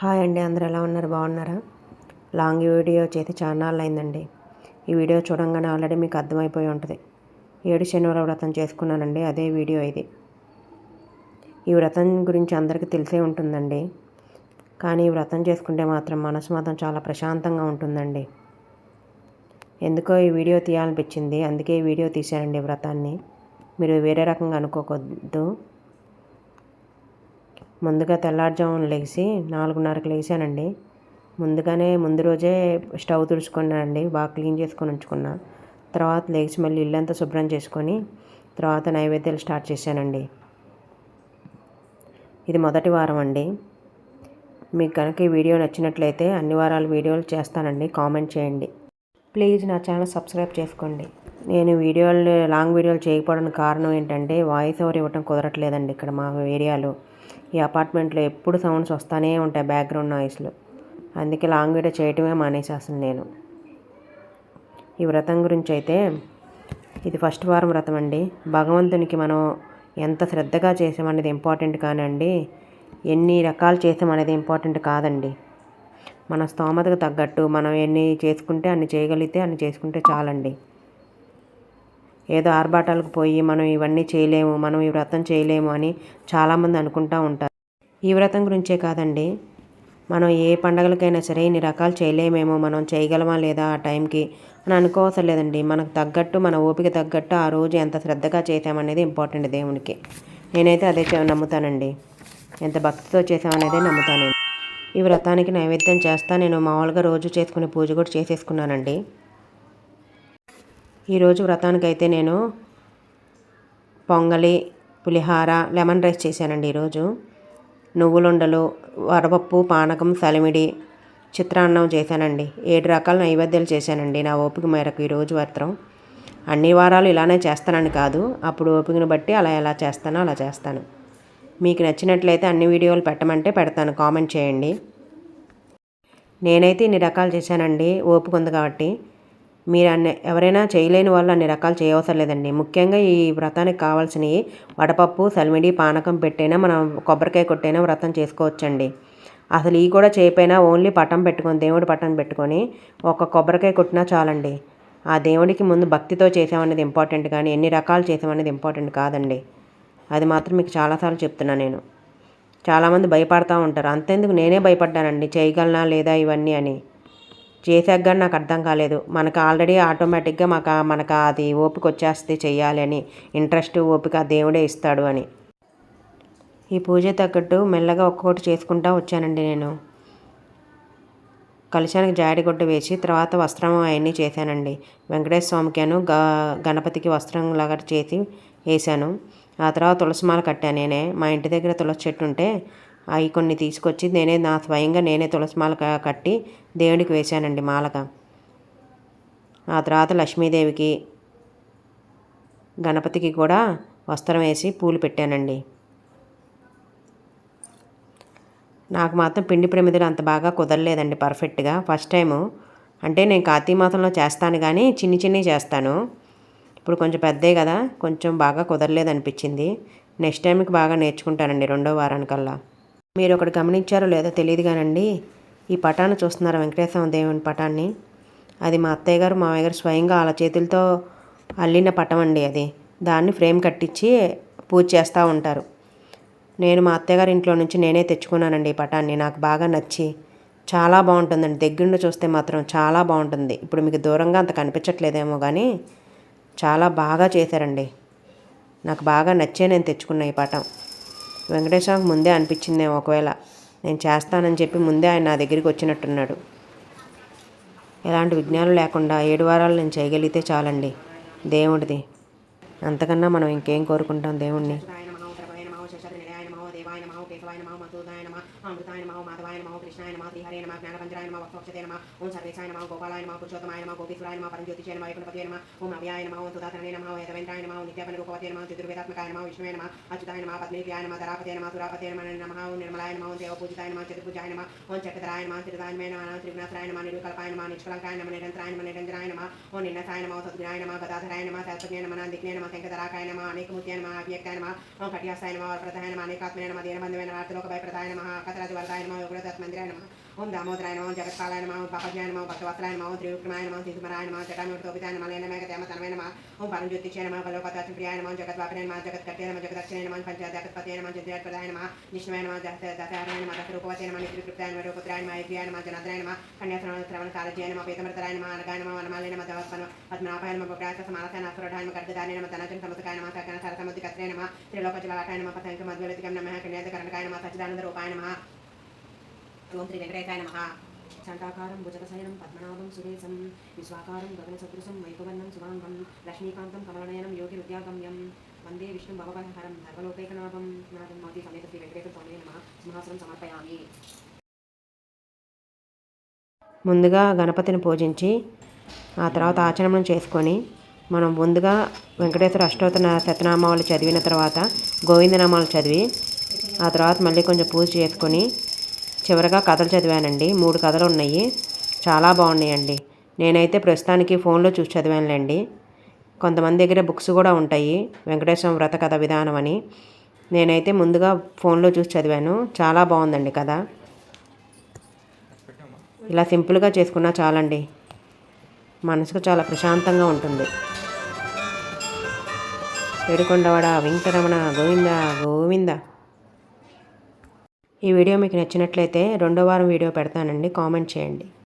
Hi అండి, అందరూ ఎలా ఉన్నారు? బాగున్నారా? లాంగ్ వీడియో చేసి చాన్నాళ్ళు అయిందండి. ఈ వీడియో చూడంగానే ఆల్రెడీ మీకు అర్థమైపోయి ఉంటుంది. 7 శనివారం వ్రతం చేసుకున్నానండి, అదే వీడియో ఇది. ఈ వ్రతం గురించి అందరికీ తెలిసే ఉంటుందండి, కానీ ఈ వ్రతం చేసుకుంటే మాత్రం మనసు మాత్రం చాలా ప్రశాంతంగా ఉంటుందండి. ఎందుకో ఈ వీడియో తీయాలనిపించింది, అందుకే ఈ వీడియో తీశానండి. వ్రతాన్ని మీరు వేరే రకంగా అనుకోవద్దు. ముందుగా తెల్లారుజామున లేచి 4:30కి లేచానండి. ముందు రోజే స్టవ్ తుడుచుకున్నానండి, బాగా క్లీన్ చేసుకొని ఉంచుకున్నా. తర్వాత లేచి మళ్ళీ ఇల్లంతా శుభ్రం చేసుకొని తర్వాత నైవేద్యాలు స్టార్ట్ చేశానండి. ఇది మొదటి వారం అండి. మీకు కనుక ఈ వీడియో నచ్చినట్లయితే అన్ని వారాల వీడియోలు చేస్తానండి, కామెంట్ చేయండి. ప్లీజ్ నా ఛానల్ సబ్స్క్రైబ్ చేసుకోండి. నేను లాంగ్ వీడియోలు చేయకపోవడానికి కారణం ఏంటంటే వాయిస్ ఓవర్ ఇవ్వటం కుదరట్లేదండి. ఇక్కడ మా ఏరియాలో ఈ అపార్ట్మెంట్లో ఎప్పుడు సౌండ్స్ వస్తూనే ఉంటాయి, బ్యాక్గ్రౌండ్ నాయిస్లు. అందుకే లాంగ్ వీడియో చేయటమే మానేసేస్తాను నేను. ఈ వ్రతం గురించి అయితే ఇది ఫస్ట్ వారం వ్రతం అండి. భగవంతునికి మనం ఎంత శ్రద్ధగా చేసామనేది ఇంపార్టెంట్ కానండి, ఎన్ని రకాలు చేసామనేది ఇంపార్టెంట్ కాదండి. మన స్తోమతకు తగ్గట్టు మనం ఎన్ని చేసుకుంటే అన్ని చేయగలిగితే అన్ని చేసుకుంటే చాలండి. ఏదో ఆర్భాటాలకు పోయి మనం ఇవన్నీ చేయలేము, మనం ఈ వ్రతం చేయలేము అని చాలామంది అనుకుంటూ ఉంటారు. ఈ వ్రతం గురించే కాదండి, మనం ఏ పండగలకైనా సరే ఇన్ని రకాలు చేయలేమేమో, మనం చేయగలమా లేదా ఆ టైంకి అని అనుకోవసరం లేదండి. మనకు తగ్గట్టు, మన ఓపిక తగ్గట్టు ఆ రోజు ఎంత శ్రద్ధగా చేసామనేది ఇంపార్టెంట్ దేవునికి. నేనైతే అదే నమ్ముతానండి, ఎంత భక్తితో చేసామనేదే నమ్ముతాను. ఈ వ్రతానికి నైవేద్యం చేస్తా. నేను మామూలుగా రోజు చేసుకునే పూజ కూడా చేసేసుకున్నానండి. ఈరోజు వ్రతానికైతే నేను పొంగలి, పులిహార, లెమన్ రైస్ చేశానండి. ఈరోజు నువ్వులుండలు, వడపప్పు, పానకం, సలిమిడి, చిత్రాన్నం చేశానండి. 7 రకాల నైవేద్యాలు చేశానండి నా ఓపిక మేరకు. ఈరోజు వ్రతం అన్ని వారాలు ఇలానే చేస్తానని కాదు, అప్పుడు ఓపికను బట్టి ఎలా చేస్తానో అలా చేస్తాను. మీకు నచ్చినట్లయితే అన్ని వీడియోలు పెట్టమంటే పెడతాను, కామెంట్ చేయండి. నేనైతే ఇన్ని రకాలు చేశానండి, ఓపిక ఉంది కాబట్టి. మీరు ఎవరైనా చేయలేని వాళ్ళు అన్ని రకాలు చేయవసరం లేదండి. ముఖ్యంగా ఈ వ్రతానికి కావాల్సినవి వడపప్పు, సలిమిడి, పానకం పెట్టైనా మనం కొబ్బరికాయ కొట్టైనా వ్రతం చేసుకోవచ్చండి. అసలు ఈ కూడా చేయకపోయినా ఓన్లీ పటం పెట్టుకొని, దేవుడి పటం పెట్టుకొని ఒక కొబ్బరికాయ కొట్టినా చాలండి. ఆ దేవుడికి ముందు భక్తితో చేసామనేది ఇంపార్టెంట్, కానీ ఎన్ని రకాలు చేసామనేది ఇంపార్టెంట్ కాదండి. అది మాత్రం మీకు చాలాసార్లు చెప్తున్నాను నేను. చాలామంది భయపడతూ ఉంటారు, అంతెందుకు నేనే భయపడ్డానండి, చేయగలనా లేదా ఇవన్నీ అని. చేసాక కానీ నాకు అర్థం కాలేదు. మనకు ఆల్రెడీ ఆటోమేటిక్గా మనకు అది ఓపిక వచ్చేస్తే చెయ్యాలి అని, ఇంట్రెస్ట్, ఓపిక దేవుడే ఇస్తాడు అని. ఈ పూజ తగ్గట్టు మెల్లగా ఒక్కొక్కటి చేసుకుంటూ వచ్చానండి. నేను కలశానికి జాడిగుడ్డ వేసి తర్వాత వస్త్రం అవన్నీ చేశానండి. వెంకటేశ్వర స్వామికి గణపతికి వస్త్రం లాగా చేసి వేసాను. ఆ తర్వాత తులసిమాల కట్టాను నేనే. మా ఇంటి దగ్గర తులసి చెట్టు ఉంటే అవి కొన్ని తీసుకొచ్చి స్వయంగా నేనే తులసిమాల కట్టి దేవుడికి వేశానండి మాలగా. ఆ తర్వాత లక్ష్మీదేవికి, గణపతికి కూడా వస్త్రం వేసి పూలు పెట్టానండి. నాకు మాత్రం పిండి ప్రమిదలు అంత బాగా కుదరలేదండి పర్ఫెక్ట్గా. ఫస్ట్ టైము అంటే నేను కార్తీక మాసంలో చేస్తాను, కానీ చిన్ని చేస్తాను. ఇప్పుడు కొంచెం పెద్దే కదా, కొంచెం బాగా కుదరలేదనిపించింది. నెక్స్ట్ టైంకి బాగా నేర్చుకుంటానండి 2వ వారానికల్లా. మీరు ఒకటి గమనించారో లేదో తెలియదు కానండి, ఈ పటాన్ని చూస్తున్నారు, వెంకటేశ్వర దేవుని పటాన్ని. అది మా అత్తయ్య గారు, మామయ్య గారు స్వయంగా వాళ్ళ చేతులతో అల్లిన పటం అండి అది. దాన్ని ఫ్రేమ్ కట్టించి పూజ చేస్తూ ఉంటారు. నేను మా అత్తయ్య గారి ఇంట్లో నుంచి నేనే తెచ్చుకున్నానండి ఈ పటాన్ని. నాకు బాగా నచ్చి చాలా బాగుంటుందండి. దగ్గరుండి చూస్తే మాత్రం చాలా బాగుంటుంది. ఇప్పుడు మీకు దూరంగా అంత కనిపించట్లేదేమో కానీ చాలా బాగా చేశారండి. నాకు బాగా నచ్చే నేను తెచ్చుకున్న ఈ పటం. వెంకటేశ్వరకి ముందే అనిపించిందేమో, ఒకవేళ నేను చేస్తానని చెప్పి ముందే ఆయన నా దగ్గరికి వచ్చినట్టున్నాడు. ఎలాంటి విఘ్నాలు లేకుండా 7 వారాలు నేను చేయగలిగితే చాలండి దేవుడిది. అంతకన్నా మనం ఇంకేం కోరుకుంటాం దేవుణ్ణి. అమృతాయ నమః, మాధవాయ నమః, కృష్ణాయ నమః, శ్రీహరే నమః, జ్ఞానపంజరాయ నమః, వక్షోక్షతే నమః, ఓం సర్వేశాయ నమః, గోపాలాయ నమః, పురుషోత్తమాయ నమః, గోపీశ్వరాయ నమః, పరంజ్యోతిషే నమః, వైకుంఠపతే నమః, ఓం అవ్యాయ నమః, ఓం సుధాకరణే నమః, ఓం యదవేంద్రాయ నమః, ఓం నిత్యాపన రూపవతే నమః, చతుర్వేదాత్మకాయ నమః, విష్ణువే నమః, అచ్యుతాయ నమః, పద్మేభ్యాయ నమః, ధరాపతే నమః, సురాపతే నమః, ఓం నిర్మలాయ నమః, ఓం దేవపూజితాయ నమః, చతుర్భుజాయ నమః, ఓం చక్రధరాయ నమః, త్రిదాన్మే నమః, త్రిగుణాత్రాయ నమః, నిర్వికల్పాయ నమః, నిష్కలంకాయ నమః, నిరంతరాయ నమః, నిరంజనాయ నమః, ఓం నిర్ణసాయ నమః, సద్గుణాయ నమః, గదాధరాయ నమః, శాస్త్రజ్ఞాయ నమః, దిగ్నే నమః, శంకరరాకాయ నమః, అనేకమూర్తయ నమః, అవ్యక్తాయ నమః, ఓం కట్యాసాయ నమః, వరప్రదాయ నమః, అనేకాత్మనే నమః, దీనబంధువే నమః, అర్థలోక భయప్రదాయ నమః, కతరాజ వరదాయ నమ యోగదత్మందిరాయ నమ ఓం దామోదరాయ నమ జగత్కాలాయ నమ భగజ్ఞాయ నమ భక్తవత్సలాయ నమ త్రివిక్రమాయ నమ సింధుమరాయ నమ జటామూర్తోపితాయ నమ లేనమేఘతేమ నమ ఓం పరంజ్యోతిక్షయ నమ కలోపతాచ ప్రియాయ నమ జగద్వాపనే నమ జగత్కర్తే నమ జగదక్షిణే నమ పంచజగత్పతే నమ జగత్పదాయ నమ విష్ణువే నమ దశారాయ నమ దశరూపవతే నమ నిత్యకృప్తాయ నమ రూపత్రాయ నమ యజ్ఞాయ నమ జనార్దనాయ నమ కన్యాశ్రవణ కాలజ్యాయ నమ పీతమర్తరాయ నమ అనగాయ నమ వనమాలయ నమ పద్మనాభాయ నమ ప్రకాశ సమానసాయ నసురఢాయ నమ గర్గదాయ నమ ధనజన సమతకాయ నమ సకన సరసమతి కత్రే నమ త్రిలోకజలాటాయ నమ పతంక మధ్వలతికం నమ కన్యాదకరణకాయ నమ సచ్చిదానంద రూపాయ నమ ఓం శ్రీ వెంకటేశాయ నమ శాంతాకారం భుజగశయనం పద్మనాభం సురేశం విశ్వాకారం గగనసదృశం వైభవర్ణం శుభాంగం లక్ష్మీకాంతం కమలనయనం యోగి విద్యాగమ్యం వందే విష్ణు భవభయహరం ధర్మలోకైకనాభం నాదం మాతి సమేత శ్రీ వెంకటేశ్వర స్వామి నమ సింహాసనం సమర్పయామి. ముందుగా గణపతిని పూజించి ఆ తర్వాత ఆచరణం చేసుకొని మనం ముందుగా వెంకటేశ్వర అష్టోత్తర శతనామాలు చదివిన తర్వాత గోవిందనామాలు చదివి ఆ తర్వాత మళ్ళీ కొంచెం పూజ చేసుకొని చివరిగా కథలు చదివానండి. 3 కథలు ఉన్నాయి, చాలా బాగున్నాయండి. నేనైతే ప్రస్తుతానికి ఫోన్లో చూసి చదివానులేండి. కొంతమంది దగ్గర బుక్స్ కూడా ఉంటాయి, వెంకటేశ్వర వ్రత కథ విధానం అని. నేనైతే ముందుగా ఫోన్లో చూసి చదివాను, చాలా బాగుందండి కథ. ఇలా సింపుల్గా చేసుకున్నా చాలండి, మనసుకు చాలా ప్రశాంతంగా ఉంటుంది. ఏడుకొండవాడ వెంకటరమణ గోవింద గోవింద. ఈ వీడియో మీకు నచ్చినట్లయితే 2వ వారం వీడియో పెడతానండి, కామెంట్ చేయండి.